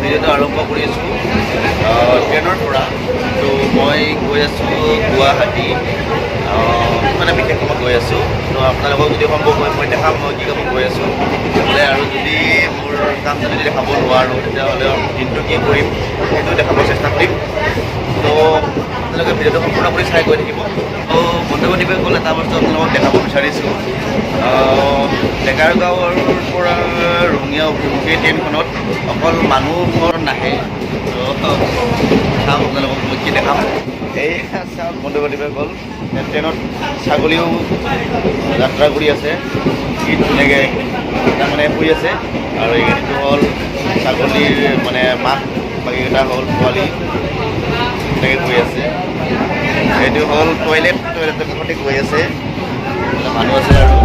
ভিডিঅ'টো আৰম্ভ কৰি আছোঁ ট্ৰেইনৰ পৰা। তো মই গৈ আছোঁ গুৱাহাটী, মানে বিশেষ কামত গৈ আছোঁ। তো আপোনালোকক যদি সম্ভৱ হয় মই দেখাম মই কি কামত গৈ আছোঁ বোলে, আৰু যদি মোৰ কাম যদি দেখাব নোৱাৰোঁ তেতিয়াহ'লে দিনটো কি কৰিম সেইটো দেখাব চেষ্টা কৰিম। তো আপোনালোকে ভিডিঅ'টো সম্পূৰ্ণ কৰি চাই গৈ থাকিব। তো বন্ধু-বান্ধৱীসকল, এটা বস্তু আপোনালোকক দেখাব বিচাৰিছোঁ। ডেকাৰগাঁৱৰ পৰা ৰঙিয়া অভিমুখী ট্ৰেইনখনত অকল মানুহৰ নাহে। তো চাওক আপোনালোকক মই কি দেখাম। এই চাওক বন্ধু-বান্ধৱীসকল, ট্ৰেইনত ছাগলীও যাত্ৰা কৰি আছে, কি ধুনীয়াকৈ তাৰমানে শুই আছে। আৰু এইটো হ'ল ছাগলীৰ মানে মাক, বাকীকেইটা হ'ল পোৱালি, তেনেকৈ গৈ আছে। এইটো হ'ল টয়লেটৰ কাষতে গৈ আছে, মানুহ আছে। আৰু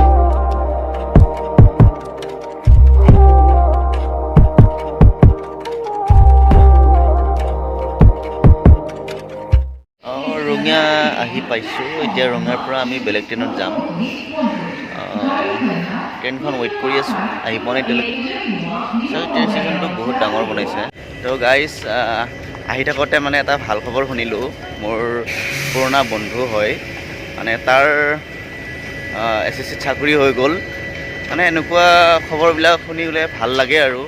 ৰঙিয়া আহি পাইছোঁ। এতিয়া ৰঙিয়াৰ পৰা আমি বেলেগ ট্ৰেইনত যাম। ট্ৰেইনখন ৱেইট কৰি আছোঁ, আহি পোৱা নাই এতিয়ালৈকে। ট্ৰেইন ষ্টেচনটো বহুত ডাঙৰ বনাইছে। তো গাইজ, আহি থাকোঁতে মানে এটা ভাল খবৰ শুনিলোঁ। মোৰ পুৰণা বন্ধু হয়, মানে তাৰ SSCত চাকৰি হৈ গ'ল। মানে এনেকুৱা খবৰবিলাক শুনিলে ভাল লাগে আৰু।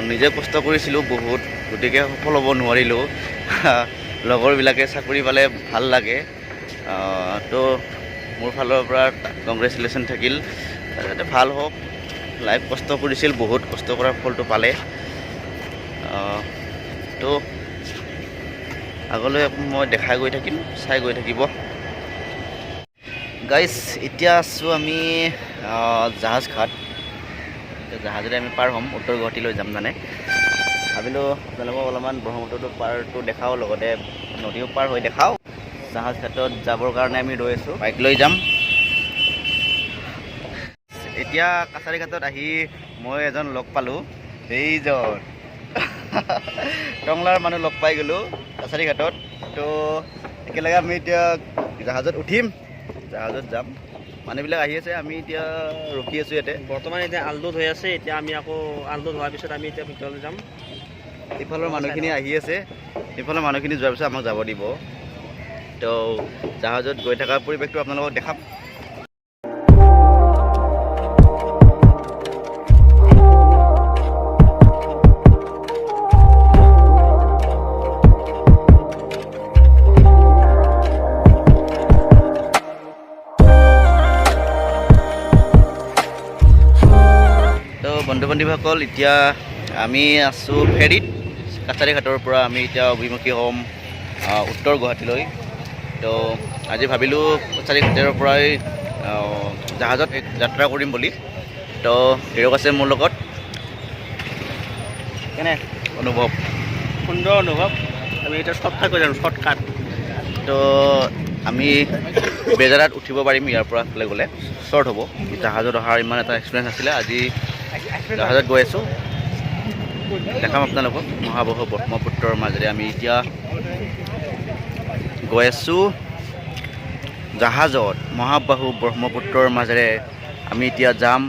নিজে কষ্ট কৰিছিলোঁ বহুত, গতিকে সফল হ'ব নোৱাৰিলোঁ। লগৰবিলাকে চাকৰি পালে ভাল লাগে। তো মোৰ ফালৰ পৰা কংগ্ৰেচুলেশ্যন থাকিল, যাতে ভাল হওক। লাইফ কষ্ট কৰিছিল, বহুত কষ্ট কৰাৰ ফলটো পালে। তো আগলৈ মই দেখাই গৈ থাকিম, চাই গৈ থাকিব। গাইজ, এতিয়া আছোঁ আমি জাহাজ ঘাট। জাহাজেৰে আমি পাৰ হ'ম, উত্তৰ গুৱাহাটীলৈ যাম মানে। ভাবিলোঁ আপোনালোকক অলপমান ব্ৰহ্মপুত্ৰটো পাৰটো দেখাওঁ, লগতে নদীও পাৰ হৈ দেখাওঁ। জাহাজ ঘাটত যাবৰ কাৰণে আমি ৰৈ আছোঁ, বাইক লৈ যাম। এতিয়া কাছাৰী ঘাটত আহি মই এজন লগ পালোঁ, এইজন টংলাৰ মানুহ লগ পাই গ'লোঁ কাছাৰী ঘাটত। তো একেলগে আমি এতিয়া জাহাজত উঠিম, জাহাজত যাম। মানুহবিলাক আহি আছে, আমি এতিয়া ৰখি আছোঁ ইয়াতে। বৰ্তমান এতিয়া আলডোত হৈ আছে। এতিয়া আমি আকৌ আলডোত হোৱাৰ পিছত আমি এতিয়া ভিতৰলৈ যাম। ইফালৰ মানুহখিনি আহি আছে, ইফালৰ মানুহখিনি যোৱাৰ পিছত আমাক যাব দিব। তো জাহাজত গৈ থকা পৰিৱেশটো আপোনালোকক দেখাম। বন্ধু-বান্ধৱীসকল, এতিয়া আমি আছোঁ ফেৰীত। কাছাৰী ঘাটৰ পৰা আমি এতিয়া অভিমুখী হ'ম উত্তৰ গুৱাহাটীলৈ। তো আজি ভাবিলোঁ কাছাৰী ঘাটৰ পৰাই জাহাজত যাত্ৰা কৰিম বুলি। তো হিৰক আছে মোৰ লগত। কেনে অনুভৱ? সুন্দৰ অনুভৱ। আমি এতিয়া শ্বৰ্টকাট কৰি যাম, শ্বৰ্টকাট। তো আমি বেজাৰত উঠিব পাৰিম, ইয়াৰ পৰা গ'লে শ্বৰ্ট হ'ব। জাহাজত অহাৰ ইমান এটা এক্সপিৰিয়েঞ্চ আছিলে, আজি জাহাজত গৈ আছোঁ। দেখাম আপোনালোকক মহাবাহু ব্ৰহ্মপুত্ৰৰ মাজেৰে আমি এতিয়া গৈ আছোঁ। জাহাজত মহাবাহু ব্ৰহ্মপুত্ৰৰ মাজেৰে আমি এতিয়া যাম।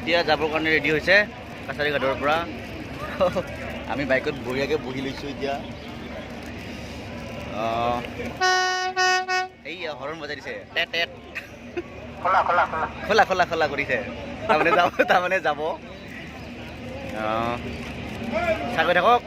এতিয়া যাবৰ কাৰণে ৰেডি হৈছে কাছাৰী ঘাটৰ পৰা। আমি বাইকত বঢ়িয়াকৈ বহি লৈছোঁ এতিয়া। এই হৰণ বজাই দিছে, টেট টেট খোলা খোলা খোলা খোলা খোলা খোলা কৰিছে। তাৰমানে যাব। চাই গৈ থাকক।